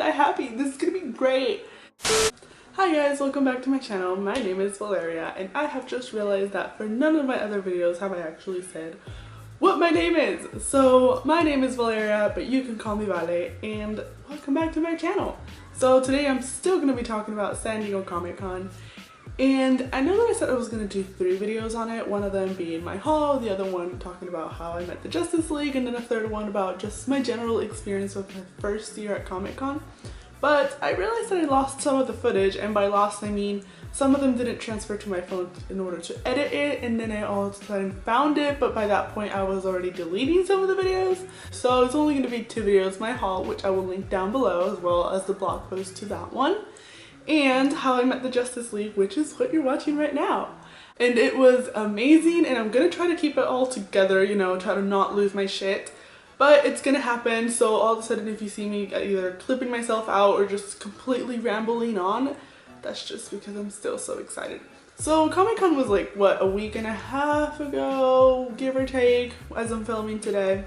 die happy. This is gonna be great. Hi guys, welcome back to my channel. My name is Valeria and I have just realized that for none of my other videos have I actually said what my name is. So my name is Valeria, but you can call me Vale, and welcome back to my channel. So today I'm still going to be talking about San Diego Comic Con, and I know that I said I was going to do 3 videos on it, one of them being my haul, the other one talking about how I met the Justice League, and then a third one about just my general experience with my first year at Comic Con. But I realized that I lost some of the footage, and by lost I mean some of them didn't transfer to my phone in order to edit it, and then I all of a sudden found it, but by that point I was already deleting some of the videos. So it's only going to be 2 videos, my haul, which I will link down below, as well as the blog post to that one, and how I met the Justice League, which is what you're watching right now. And it was amazing, and I'm going to try to keep it all together, you know, try to not lose my shit. But it's gonna happen, so all of a sudden if you see me either clipping myself out or just completely rambling on, that's just because I'm still so excited. So Comic-Con was like, what, a week and a half ago, give or take, as I'm filming today.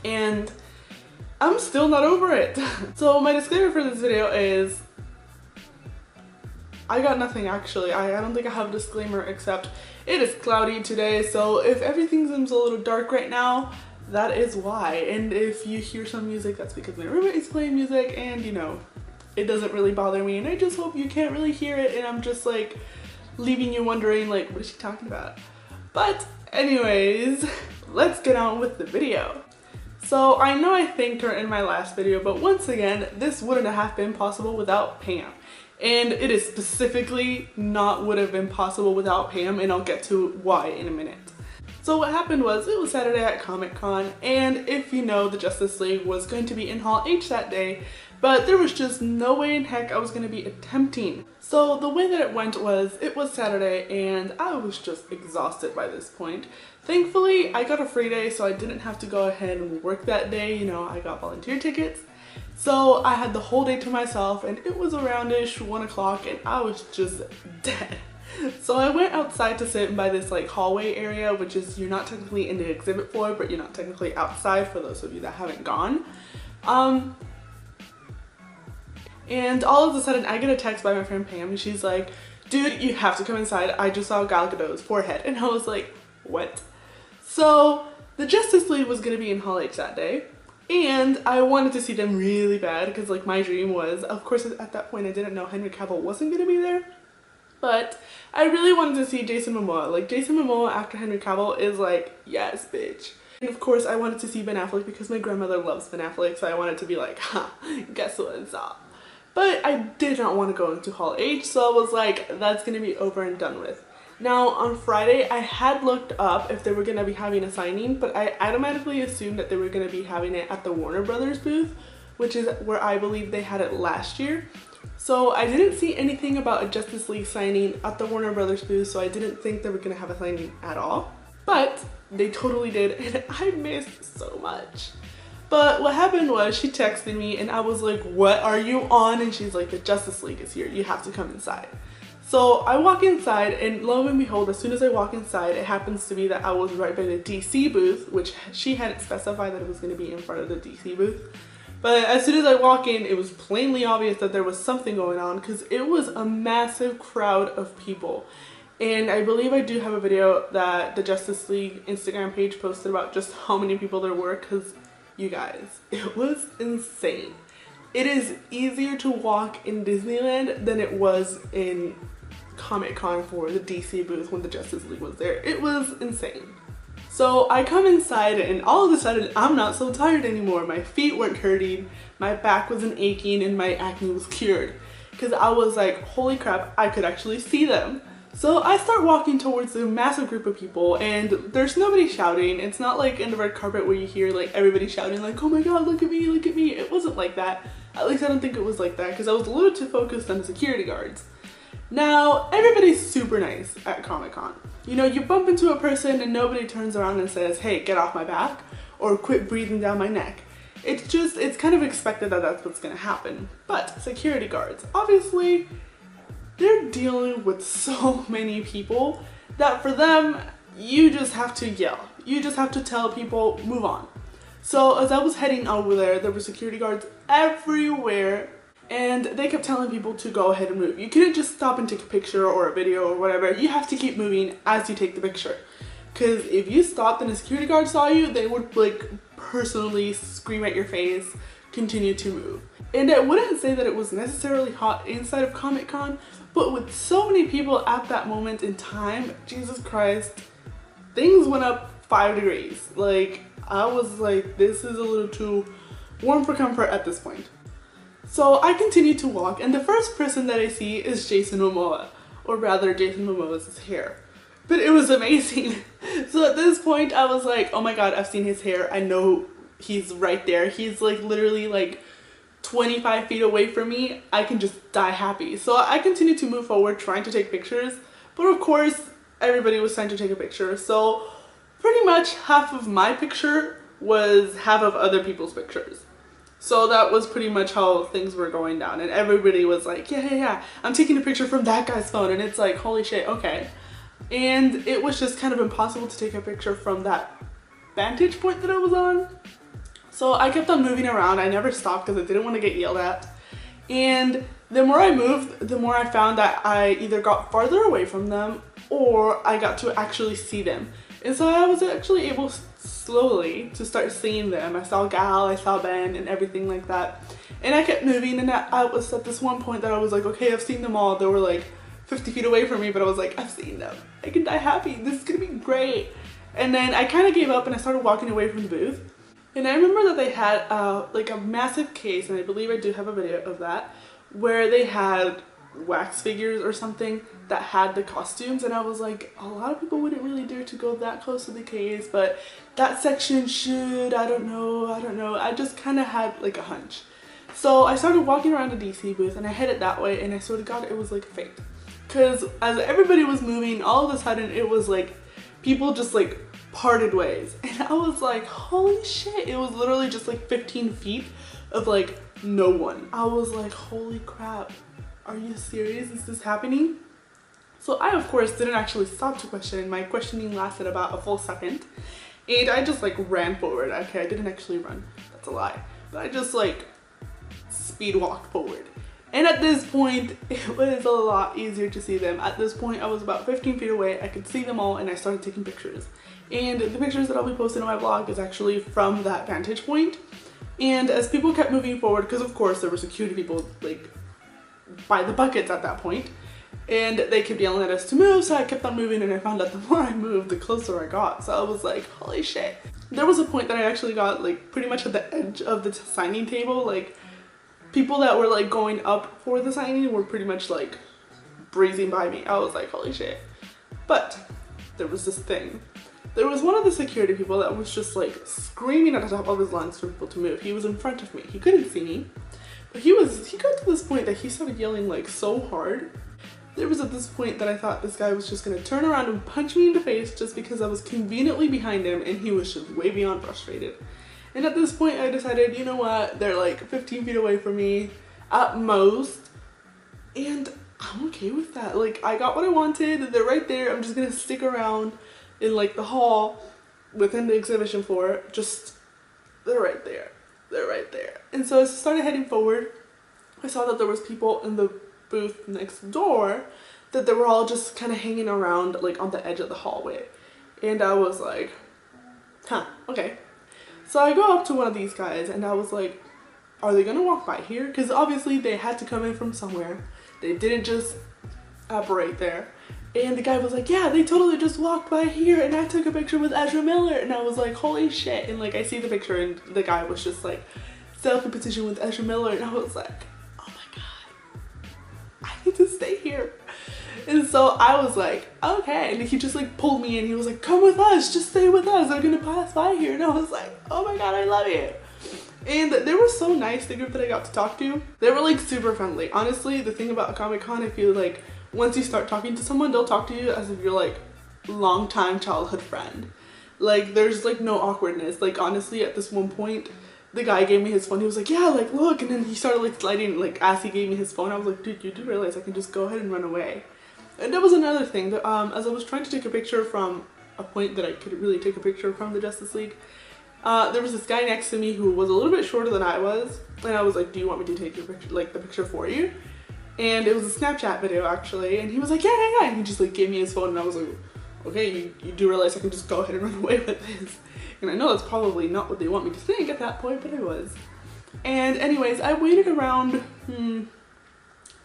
And I'm still not over it. So my disclaimer for this video is, I got nothing actually. I don't think I have a disclaimer except it is cloudy today, so if everything seems a little dark right now, that is why. And if you hear some music, that's because my roommate is playing music, and you know, it doesn't really bother me, and I just hope you can't really hear it, and I'm just like leaving you wondering like, what is she talking about? But anyways, let's get on with the video. So I know I thanked her in my last video, but once again, this wouldn't have been possible without Pam. And it is specifically not would have been possible without Pam, and I'll get to why in a minute. So what happened was, it was Saturday at Comic Con, and if you know, the Justice League was going to be in Hall H that day, but there was just no way in heck I was going to be attempting. So the way that it went was, it was Saturday and I was just exhausted by this point. Thankfully, I got a free day, so I didn't have to go ahead and work that day, you know, I got volunteer tickets. So I had the whole day to myself, and it was around-ish 1 o'clock, and I was just dead. So I went outside to sit by this like hallway area, which is, you're not technically in the exhibit floor, but you're not technically outside for those of you that haven't gone. And all of a sudden I get a text by my friend Pam, and she's like, dude, you have to come inside. I just saw Gal Gadot's forehead. And I was like, what? So the Justice League was gonna be in Hall H that day, and I wanted to see them really bad because like my dream was, of course at that point I didn't know Henry Cavill wasn't gonna be there. But I really wanted to see Jason Momoa. Like, Jason Momoa after Henry Cavill is like, yes, bitch. And of course I wanted to see Ben Affleck because my grandmother loves Ben Affleck, so I wanted to be like, ha, guess what's up. But I did not want to go into Hall H, so I was like, that's gonna be over and done with. Now on Friday I had looked up if they were gonna be having a signing, but I automatically assumed that they were gonna be having it at the Warner Brothers booth, which is where I believe they had it last year. So I didn't see anything about a Justice League signing at the Warner Brothers booth, so I didn't think they were gonna have a signing at all. But they totally did, and I missed so much. But what happened was, she texted me and I was like, what are you on? And she's like, the Justice League is here, you have to come inside. So I walk inside, and lo and behold, as soon as I walk inside, it happens to be that I was right by the DC booth, which she hadn't specified that it was going to be in front of the DC booth. But as soon as I walk in, it was plainly obvious that there was something going on, because it was a massive crowd of people. And I believe I do have a video that the Justice League Instagram page posted about just how many people there were, because you guys, it was insane. It is easier to walk in Disneyland than it was in Comic Con for the DC booth when the Justice League was there. It was insane. So I come inside, and all of a sudden I'm not so tired anymore. My feet weren't hurting, my back wasn't aching, and my acne was cured. Because I was like, holy crap, I could actually see them. So I start walking towards a massive group of people, and there's nobody shouting. It's not like in the red carpet where you hear like everybody shouting like, oh my god, look at me, look at me. It wasn't like that. At least I don't think it was like that, because I was a little too focused on the security guards. Now, everybody's super nice at Comic Con. You know, you bump into a person and nobody turns around and says, hey, get off my back, or quit breathing down my neck. It's kind of expected that that's what's gonna happen. But security guards, obviously, they're dealing with so many people that for them, you just have to yell. You just have to tell people, move on. So as I was heading over there, there were security guards everywhere, and they kept telling people to go ahead and move. You couldn't just stop and take a picture or a video or whatever. You have to keep moving as you take the picture. Because if you stopped and a security guard saw you, they would like personally scream at your face, continue to move. And I wouldn't say that it was necessarily hot inside of Comic-Con, but with so many people at that moment in time, Jesus Christ, things went up 5 degrees. Like, I was like, this is a little too warm for comfort at this point. So I continue to walk, and the first person that I see is Jason Momoa, or rather Jason Momoa's hair. But it was amazing. So at this point I was like, oh my god, I've seen his hair. I know he's right there. He's like literally like 25 feet away from me. I can just die happy. So I continued to move forward trying to take pictures. But of course, everybody was trying to take a picture. So pretty much half of my picture was half of other people's pictures. So that was pretty much how things were going down. And everybody was like, yeah, I'm taking a picture from that guy's phone. And it's like, holy shit, okay. And it was just kind of impossible to take a picture from that vantage point that I was on. So I kept on moving around. I never stopped because I didn't want to get yelled at. And the more I moved, the more I found that I either got farther away from them or I got to actually see them. And so I was actually able slowly to start seeing them. I saw Gal, I saw Ben, and everything like that. And I kept moving, and I was at this one point that I was like, okay, I've seen them all. They were like 50 feet away from me, but I was like, I've seen them. I can die happy. This is gonna be great. And then I kind of gave up and I started walking away from the booth. And I remember that they had like a massive case, and I believe I do have a video of that, where they had wax figures or something that had the costumes, and I was like, a lot of people wouldn't really dare to go that close to the case, but that section should, I don't know. I just kind of had like a hunch. So I started walking around the DC booth and I headed that way, and I swear to God, it was like fate. Because as everybody was moving, all of a sudden it was like people just like parted ways, and I was like, holy shit. It was literally just like 15 feet of like no one. I was like, holy crap, are you serious? Is this happening? So I of course didn't actually stop to question. My questioning lasted about a full second, and I just like ran forward. Okay, I didn't actually run, that's a lie, but I just like speed walked forward. And at this point, it was a lot easier to see them. At this point, I was about 15 feet away. I could see them all, and I started taking pictures. And the pictures that I'll be posting on my blog is actually from that vantage point. And as people kept moving forward, because of course there were security people like by the buckets at that point, and they kept yelling at us to move, so I kept on moving, and I found out the more I moved, the closer I got. So I was like, holy shit. There was a point that I actually got like pretty much at the edge of the signing table. Like, people that were like going up for the signing were pretty much like breezing by me. I was like, holy shit. But there was this thing. There was one of the security people that was just like screaming at the top of his lungs for people to move. He was in front of me. He couldn't see me, but he got to this point that he started yelling like so hard. There was at this point that I thought this guy was just gonna turn around and punch me in the face just because I was conveniently behind him, and he was just way beyond frustrated. And at this point I decided, you know what, they're like 15 feet away from me at most, and I'm okay with that. Like, I got what I wanted, they're right there. I'm just gonna stick around in like the hall within the exhibition floor. Just, they're right there. They're right there. And so as I started heading forward, I saw that there was people in the booth next door that they were all just kind of hanging around like on the edge of the hallway. And I was like, huh, okay. So I go up to one of these guys and I was like, are they gonna walk by here? Because obviously they had to come in from somewhere. They didn't just apparate there. And the guy was like, yeah, they totally just walked by here, and I took a picture with Ezra Miller. And I was like, holy shit. And like, I see the picture and the guy was just like selfie position with Ezra Miller, and I was like, oh my god, I need to stay here. And so I was like, okay. And he just like pulled me in. He was like, come with us, just stay with us, they're gonna pass by here. And I was like, oh my god, I love you. And they were so nice, the group that I got to talk to. They were like super friendly. Honestly, the thing about Comic-Con, I feel like once you start talking to someone, they'll talk to you as if you're like longtime childhood friend. Like, there's like no awkwardness. Like, honestly, at this one point, the guy gave me his phone. He was like, yeah, like look. And then he started like sliding, like as he gave me his phone. I was like, dude, you do realize I can just go ahead and run away. And that was another thing that as I was trying to take a picture from a point that I could really take a picture from the Justice League, There was this guy next to me who was a little bit shorter than I was, and I was like, do you want me to take your picture, like the picture for you? And it was a Snapchat video actually, and he was like, yeah, and he just like gave me his phone, and I was like, okay, you do realize I can just go ahead and run away with this. And I know that's probably not what they want me to think at that point, but I was. And anyways, I waited around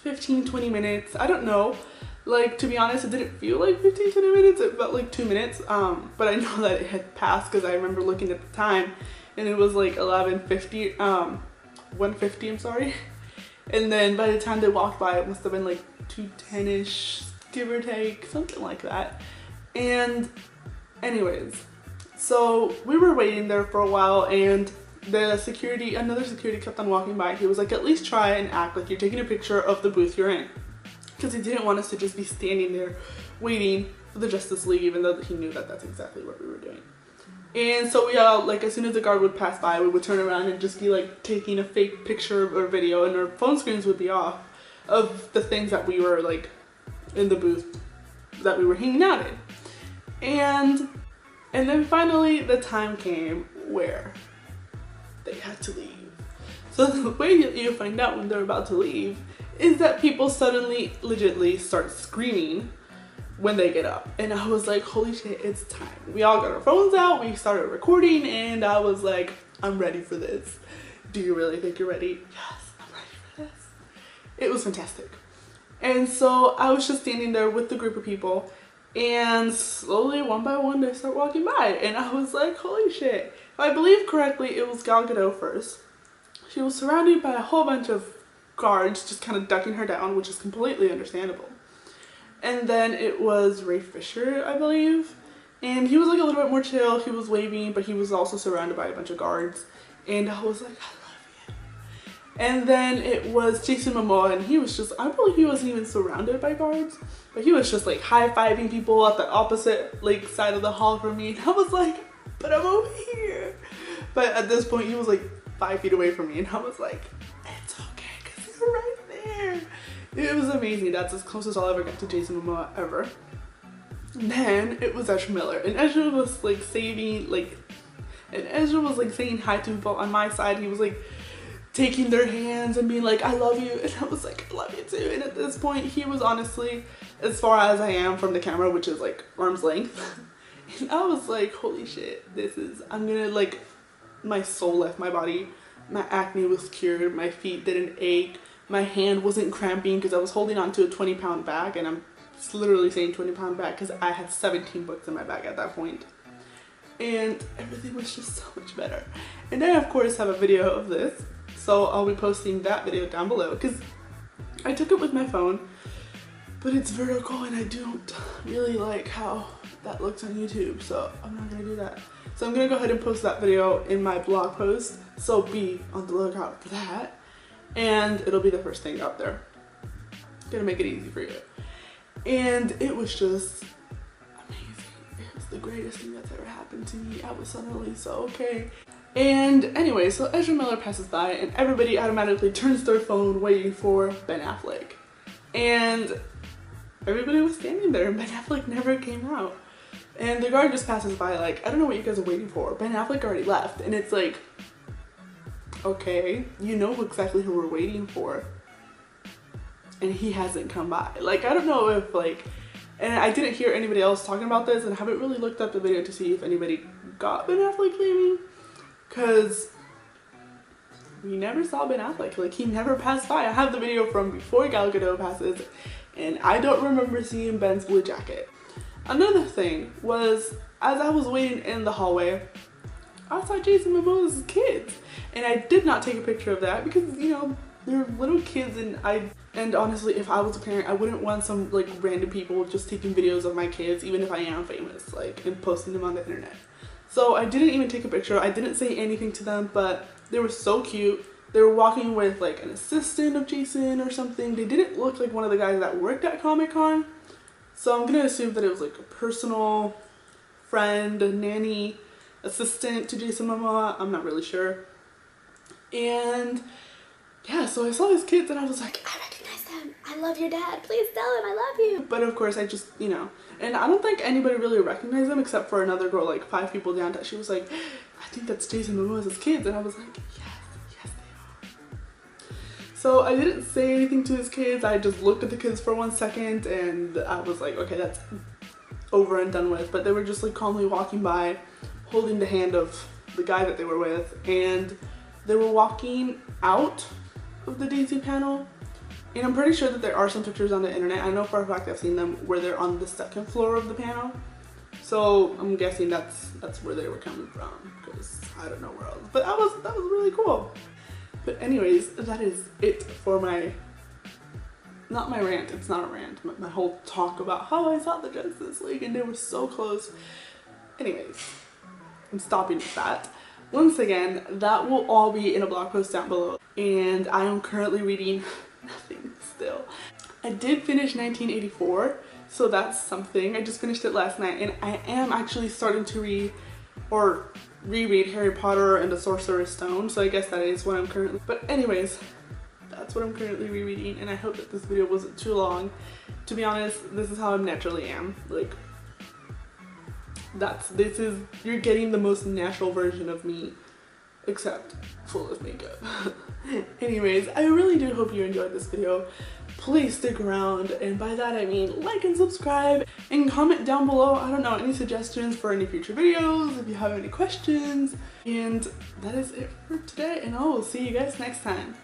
15-20 minutes, I don't know. Like, to be honest, it didn't feel like 15-20 minutes, it felt like 2 minutes, but I know that it had passed because I remember looking at the time and it was like 11:50, 1:50, I'm sorry. And then by the time they walked by, it must have been like 2:10ish, give or take, something like that. And anyways, so we were waiting there for a while, and the security, another security kept on walking by. He was like, at least try and act like you're taking a picture of the booth you're in. Because he didn't want us to just be standing there waiting for the Justice League, even though he knew that that's exactly what we were doing. And so we all, like, as soon as the guard would pass by, we would turn around and just be like taking a fake picture or video, and our phone screens would be off of the things that we were like in the booth that we were hanging out in. And then finally the time came where they had to leave. So the way that you find out when they're about to leave is that people suddenly legitly start screaming when they get up. And I was like, holy shit, it's time. We all got our phones out, we started recording, and I was like, I'm ready for this. Do you really think you're ready? Yes, I'm ready for this. It was fantastic. And so I was just standing there with the group of people, and slowly, one by one, they start walking by. And I was like, holy shit. If I believe correctly, it was Gal Gadot first. She was surrounded by a whole bunch of guards just kind of ducking her down, which is completely understandable. And then it was Ray Fisher, I believe, and he was like a little bit more chill. He was waving, but he was also surrounded by a bunch of guards, and I was like, I love you. And then it was Jason Momoa, and he was just, I believe he wasn't even surrounded by guards, but he was just like high-fiving people at the opposite like side of the hall from me, and I was like, but I'm over here. But at this point he was like 5 feet away from me, and I was like, it's okay. Right there. It was amazing. That's as close as I'll ever get to Jason Momoa ever. And then it was Ezra Miller, and Ezra was like saying hi to people on my side. He was like taking their hands and being like, I love you, and I was like, I love you too. And at this point he was honestly as far as I am from the camera, which is like arm's length. And I was like, holy shit, I'm gonna like, my soul left my body. My acne was cured, my feet didn't ache, my hand wasn't cramping because I was holding on to a 20-pound bag, and I'm literally saying 20-pound bag because I had 17 books in my bag at that point. And everything was just so much better. And I of course have a video of this, so I'll be posting that video down below because I took it with my phone, but it's vertical and I don't really like how that looks on YouTube, so I'm not gonna do that. So I'm gonna go ahead and post that video in my blog post, so be on the lookout for that. And it'll be the first thing up there. Gonna make it easy for you. And it was just amazing. It was the greatest thing that's ever happened to me. I was suddenly so okay. And anyway, so Ezra Miller passes by and everybody automatically turns their phone waiting for Ben Affleck. And everybody was standing there and Ben Affleck never came out. And the guard just passes by like, I don't know what you guys are waiting for. Ben Affleck already left. And it's like, okay, you know exactly who we're waiting for. And he hasn't come by. Like, I don't know if like, and I didn't hear anybody else talking about this, and I haven't really looked up the video to see if anybody got Ben Affleck leaving. Because we never saw Ben Affleck. Like, he never passed by. I have the video from before Gal Gadot passes, and I don't remember seeing Ben's blue jacket. Another thing was, as I was waiting in the hallway, I saw Jason Momoa's kids, and I did not take a picture of that because, you know, they're little kids, and honestly, if I was a parent, I wouldn't want some like random people just taking videos of my kids, even if I am famous, like, and posting them on the internet. So I didn't even take a picture. I didn't say anything to them, but they were so cute. They were walking with like an assistant of Jason or something. They didn't look like one of the guys that worked at Comic-Con. So I'm gonna assume that it was like a personal friend, a nanny, assistant to Jason Momoa. I'm not really sure. And yeah, so I saw his kids and I was like, I recognize him, I love your dad. Please tell him I love you. But of course I just, you know, and I don't think anybody really recognized him except for another girl like 5 people down that she was like, I think that's Jason Momoa's kids. And I was like, yes, they are. So I didn't say anything to his kids. I just looked at the kids for 1 second and I was like, okay, that's over and done with. But they were just like calmly walking by, holding the hand of the guy that they were with, and they were walking out of the Daisy panel. And I'm pretty sure that there are some pictures on the internet. I know for a fact I've seen them where they're on the 2nd floor of the panel. So I'm guessing that's where they were coming from, because I don't know where else. But that was really cool. But anyways, that is it for my, not my rant, it's not a rant, but my whole talk about how I saw the Justice League and they were so close. Anyways, I'm stopping with that. Once again, that will all be in a blog post down below. And I am currently reading nothing still. I did finish 1984, so that's something. I just finished it last night, and I am actually starting to read or reread Harry Potter and the Sorcerer's Stone, so I guess that is what I'm currently, but anyways, that's what I'm currently rereading, and I hope that this video wasn't too long. To be honest, this is how I naturally am. Like, you're getting the most natural version of me, except full of makeup. Anyways, I really do hope you enjoyed this video. Please stick around, and by that I mean like and subscribe, and comment down below, I don't know, any suggestions for any future videos, if you have any questions. And that is it for today, and I will see you guys next time.